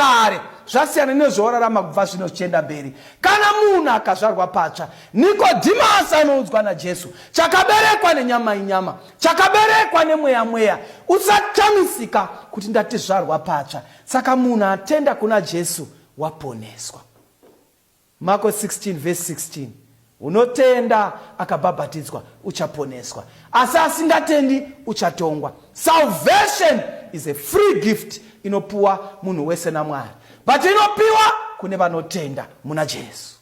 kare zvasiyana nezvaorarama kubva zvino zvichienda mberi. Kana munhu akazvarwa patsva, Nikodhimasi anoudzwa naJesu, chakaberekwa nenyama inyama, chakaberekwa nemweya mweya, usatamisika kuti ndati zvarwa patsva. Saka munhu atenda kuna Jesu waponeswa. Marko 16 verse 16. Unotenda akabhabhatidzwa uchaponeswa, asi asingatendi uchatongwa. Salvation is a free gift inopuwa munhu wese naMwari, but inopiwa kune vanotenda muna Jesu.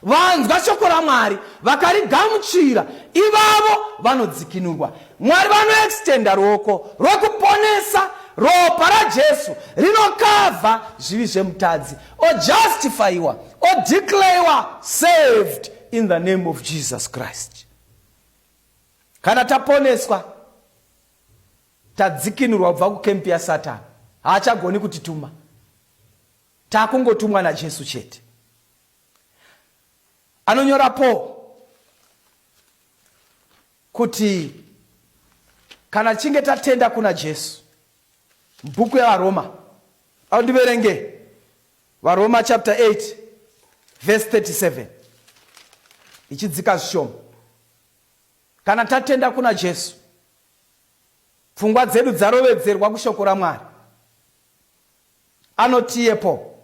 Vanzwa shoko raMwari vakarigamuchira, ivavo vanodzikinurwa. Mwari vanoextenda ruoko rwekuponesa. Ropa raJesu rinokavha zvivi zvemutadzi, ojustifyiwa, odeclarewa saved in the name of Jesus Christ. Kana taponeswa, tadzikinurwa kubva kukempi yaSatani, haachagoni kutituma. Takungotumwa naJesu chete. Anonyorapo kuti kana chinge tatenda kuna Jesu, Bhuku yaVaroma, au ndiverenge Varoma chapter 8 verse 37. Ichidzika zvishoma. Kana tatenda kuna Jesu, pfungwa dzedu dzarovedzerwa kushoko raMwari. Anotiyepo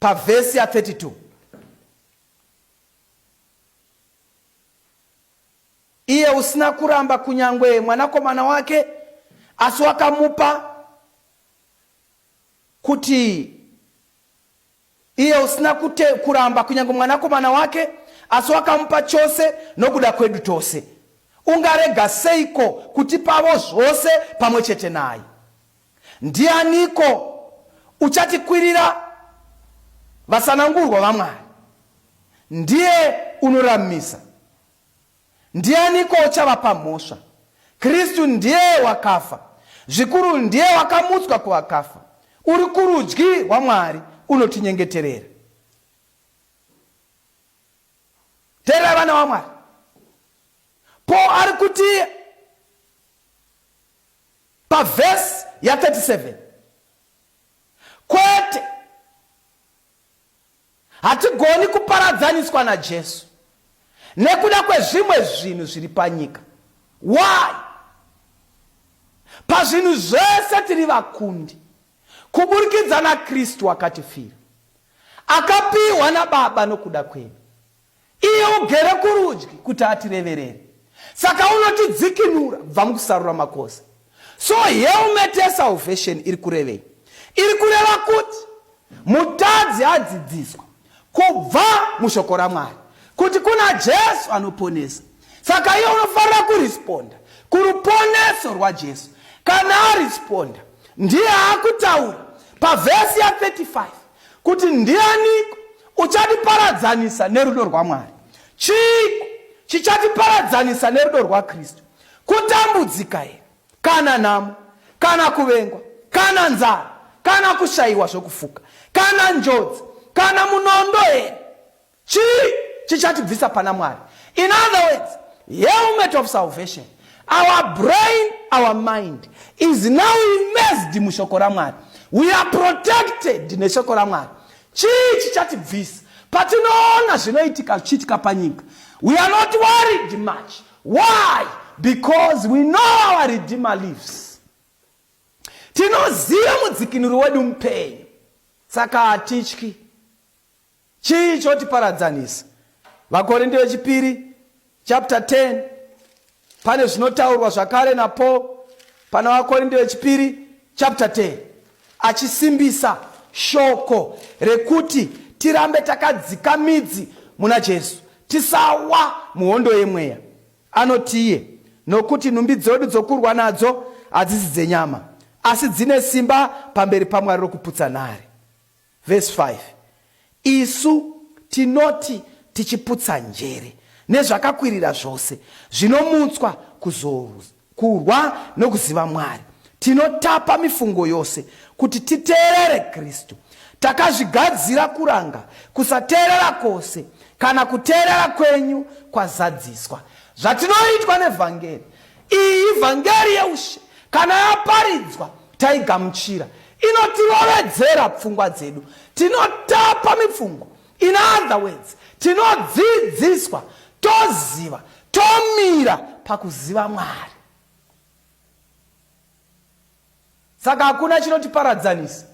pavhesi ya 32. Iye usina kuramba kunyangwe mwanakomana wake, asi wakamupa kuti iye usina kuramba kunyangwe mwanakomana wake, asi wakamupa chose nokuda kwedu tose. Ungarega seiko kuti pavo zvose pamwe chete naye? Ndianiko uchatikwirira vasanangurwa vaMwari? Ndiye unoramisa. Ndianiko uchavapa mhosva? Kristu ndiye wakafa, zvikuru ndiye wakamutswa kuvakafa, uri kurudyi rwaMwari, unotinyengeterera. Tera vana vaMwari, Paul ari kuti pavhesi ya 37, kwete hatigoni kuparadzaniswa naJesu nekuda kwezvimwe zvinhu zviri panyika. Why? Pazvinhu zvese tiri vakundi kuburikidza naKristu akatifira, akapiwa naBaba nokuda kwedu. Iye ugere kurudyi kuti atireverere. Saka unotidzikinura kubva mukusarura makosa. So helmet yesalvation iri kurevei? Iri kureva kuti mutadzi adzidziswa kubva mushoko raMwari kuti kuna Jesu anoponesa. Saka iye unofanira kuresponda kuruponeso rwaJesu. Kana aresponda, ndiye akutaura pavhesi ya 35 kuti ndianiko uchatiparadzanisa nerudo rwaMwari? Chiko chichatiparadzanisa nerudo rwaKristu? Kutambudzika here, kana nhamo, kana kuvengwa, kana nzara, kana kushayiwa zvokufuka, kana njodzi, kana munondo here? Chii chichatibvisa pana Mwari? In other words, helmet of salvation, our brain, our mind is now immersed mushoko raMwari. We are protected neshoko raMwari. Chii chichatibvisa patinoona zvinoitika zvichiitika panyika? We are not worried much. Why? Because we know our Redeemer lives. Tinoziva mudzikinuri wedu mupenyu, saka hatityi. Chii chotiparadzanisa? Vakorinde vechipiri chapter 10 pane zvinotaurwa zvakare naPaul pana Vakorinde vechipiri chapter 10, achisimbisa shoko rekuti tirambe takadzika midzi muna Jesu, tisawa muhondo yemweya. Anotiye, nokuti nhumbi dzedu dzokurwa nadzo hadzisi dzenyama, asi dzine simba pamberi paMwari rokuputsa nhare. Verse 5. Isu tinoti tichiputsa njere nezvakakwirira zvose zvinomutswa kurwa nokuziva Mwari, tinotapa mifungo yose kuti titeerere Kristu. Takazvigadzira kuranga kusateerera kwose kana kuteerera kwenyu kwazadziswa. Zvatinoitwa nevhangeri iyi vhangeri yeushe kana yaparidzwa taigamuchira inotirovedzera pfungwa dzedu, tinotapa mipfungo. In other words, tinodzidziswa, toziva, tomira pakuziva Mwari. Saka hakuna chinotiparadzanisa.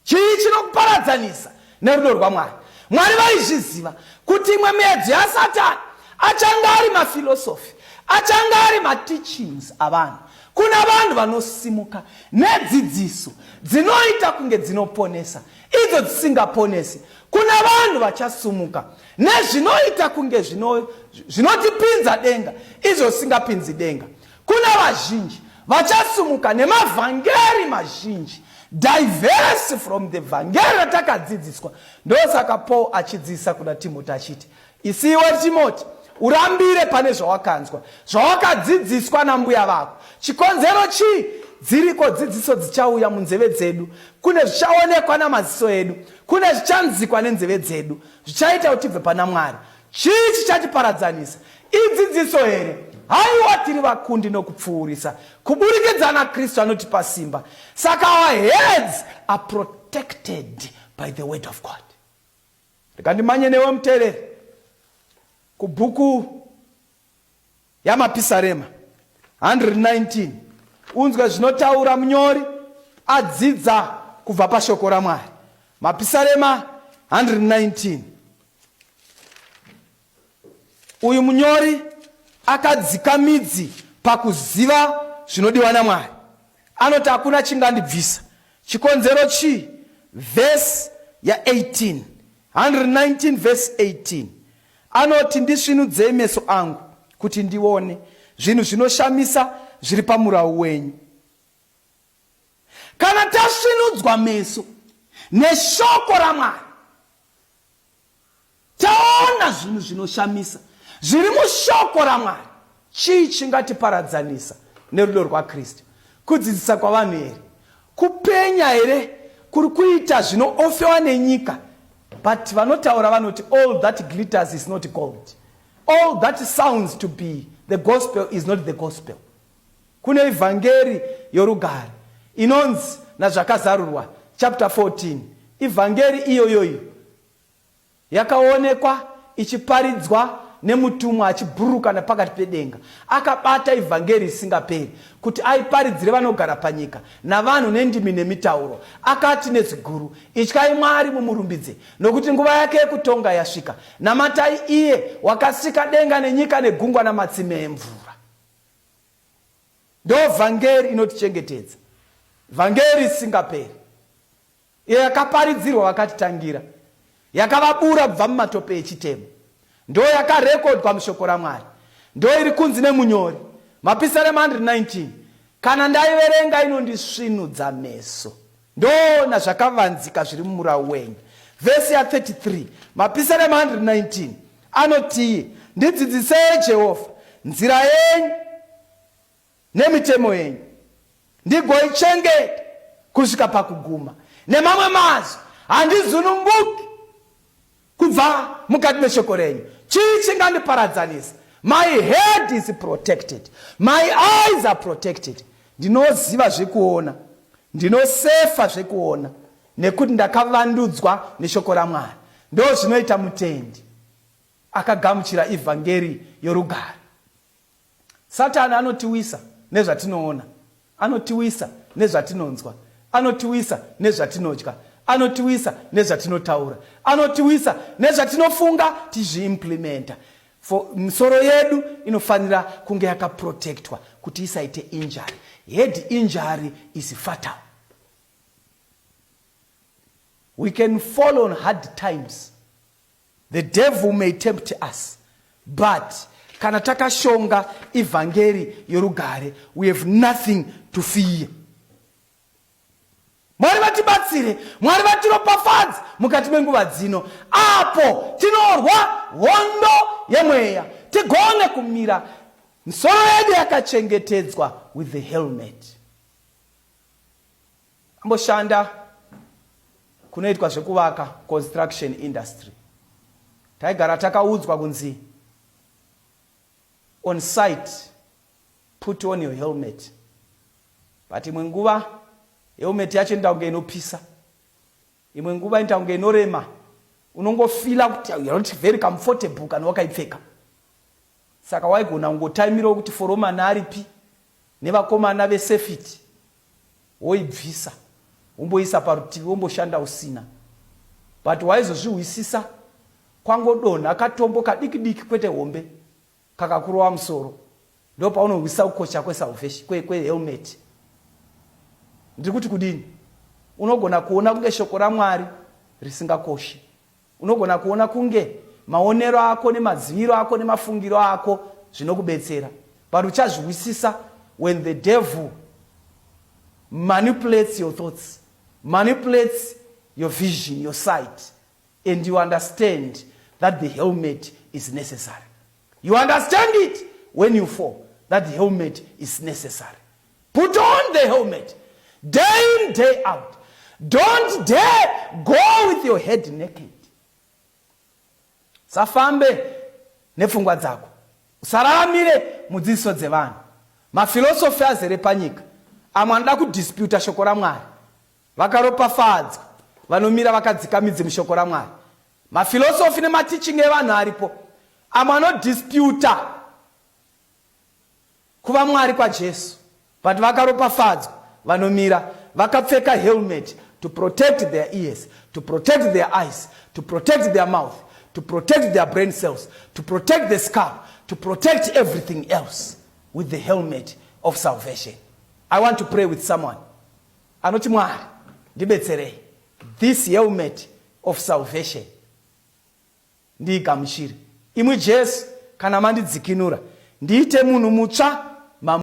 Chii chinokuparadzanisa nerudo rwaMwari? Mwari vaizviziva kuti imwe miedzo yaSatani achanga ari mafilosofi, achanga ari mateachings avanhu. Kuna vanhu vanosimuka nedzidziso dzinoita kunge dzinoponesa, idzo dzisingaponesi. Kuna vanhu vachasumuka nezvinoita kunge zvinotipinza denga, izvo zvisingapinzi denga. Kuna vazhinji vachasumuka nemavhangeri mazhinji, diverse from the vhangeri ratakadzidziswa. Ndosaka Paul achidzidzisa kuna Timoti achiti, isiwe Timoti, urambire pane zvawakanzwa, zvawakadzidziswa nambuya vako. Chikonzero chii? Dziriko dzidziso dzichauya munzeve dzedu, kune zvichaonekwa namaziso edu, kune zvichanzikwa nenzeve dzedu, zvichaita kuti tibve pana Mwari. Chii chichatiparadzanisa? Idzidziso here? Haiwa tiri vakundi nokupfuurisa kuburikidza naKristu anotipa simba. Saka our heads are protected by the word of God. Ndikandimanye newe muteereri kubhuku yamapisarema 119 unzwe zvinotaura munyori adzidza kubva pashoko raMwari. Mapisarema 119. Uyu munyori akadzika midzi pakuziva zvinodiwa naMwari. Anoti hakuna chingandibvisa. Chikonzero chii? Verse ya 18. 119 verse 18. Anoti ndisvinudzei meso angu kuti ndione zvinhu zvinoshamisa zviri pamurau wenyu. Kana tasvinudzwa meso neshoko raMwari, taona zvinhu zvinoshamisa zviri mushoko raMwari, chii chingatiparadzanisa nerudo rwaKristu? Kudzidzisa kwavanhu here? Kupenya here kuri kuita zvinoofewa nenyika? But vanotaura vanoti all that glitters is not gold. All that sounds to be the gospel is not the gospel. Kune ivhangeri yorugare inonzi nazvakazarurwa chapter 14. Ivhangeri iyoyoyo yakaonekwa ichiparidzwa nemutumwa achibhuruka napakati pedenga. Akabata ivhangeri isingaperi kuti aiparidzire vanogara panyika navanhu nendimi nemitauro. Akati neziguru, ityai Mwari mumurumbidze, nokuti nguva yake yekutonga yasvika. Namatai iye wakasika denga nenyika negungwa namatsime emvura. Ndo vhangeri inotichengetedza, vhangeri isingaperi. Iyo yakaparidzirwa vakatitangira, yakavabura kubva mumatope echitemo. Ndo yakarekodwa mushoko raMwari, ndo iri kunzi nemunyori. Mapisarema 119. Kana ndaiverenga inondisvinudza meso, ndona zvakavanzika zviri mumurau wenyu. Verse ya 33. Mapisarema 119 anoti, ndidzidzisei Jehovha nzira yenyu nemitemo yenyu, ndigoichengeta kusvika pakuguma. Nemamwe mazwi handizunumbuki kubva mukati meshoko renyu. Chii chingandiparadzanisa? My head is protected, my eyes are protected. Ndinoziva zvekuona, ndinosefa zvekuona, nekuti ndakavandudzwa neshoko raMwari. Ndo zvinoita mutendi akagamuchira ivhangeri yorugare. Satani anotiwisa nezvatinoona, anotiwisa nezvatinonzwa, anotiwisa nezvatinodya, anotiwisa nezvatinotaura, anotiwisa nezvatinofunga tizviimplementa. For misoro yedu inofanira kunge yakaprotectwa kuti isaite injury. Head injury is fatal. We can fall on hard times. The devil may tempt us, but kana takashonga ivhangeri yorugare, we have nothing to fear. Mwari vatibatsire, Mwari vatiropafadze mukati menguva dzino, apo tinorwa hondo yemweya, tigone kumira misoro yedu yakachengetedzwa with the helmet. Amboshanda kunoitwa zvekuvaka, construction industry. Taigara takaudzwa kunzi on site put on your helmet. But imwe nguva helmet yacho inoita kunge inopisa, imwe nguva inoita kunge inorema, unongofila kuti you're not very comfortable kana wakaipfeka. Saka waigona kungotaimira kuti foromana aripi nevakomana vesafety woibvisa womboisa parutivi womboshanda usina. But waizozviwisisa kwangodonha katombo kadiki kwete hombe kakakurova musoro, ndo paunohwisa kukosha kwesalvation kwehelmet. Ndiri kuti kudini? Unogona kuona kunge shoko raMwari risingakoshi, unogona kuona kunge maonero ako nemadziviro ako nemafungiro ako zvinokubetsera, but uchazviwisisa when the devil manipulates your thoughts, manipulates your vision, your sight, and you understand that the helmet is necessary. You understand it when you fall, that the helmet is necessary. Put on the helmet day in, day out. Don't dare go with your head naked. Safambe nepfungwa dzako, usararamire mudziso dzevanhu. Mafilosofi azere panyika, amwe anoda kudisputa shoko raMwari, vakaropafadzwa, vanomira vakadzika midzi mushoko raMwari. Mafilosofi nematiching evanhu aripo, amwe anodisputa kuva Mwari kwaJesu, but vakaropafadzwa, vanomira vakapfeka helmet to protect their ears, to protect their eyes, to protect their mouth, to protect their brain cells, to protect the scalp, to protect everything else with the helmet of salvation. I want to pray with someone. Anoti Mwari, ndibetserei. This helmet of salvation ndigamushire. Imwe Jesu kana mandidzikinura, ndiite munhu mutsva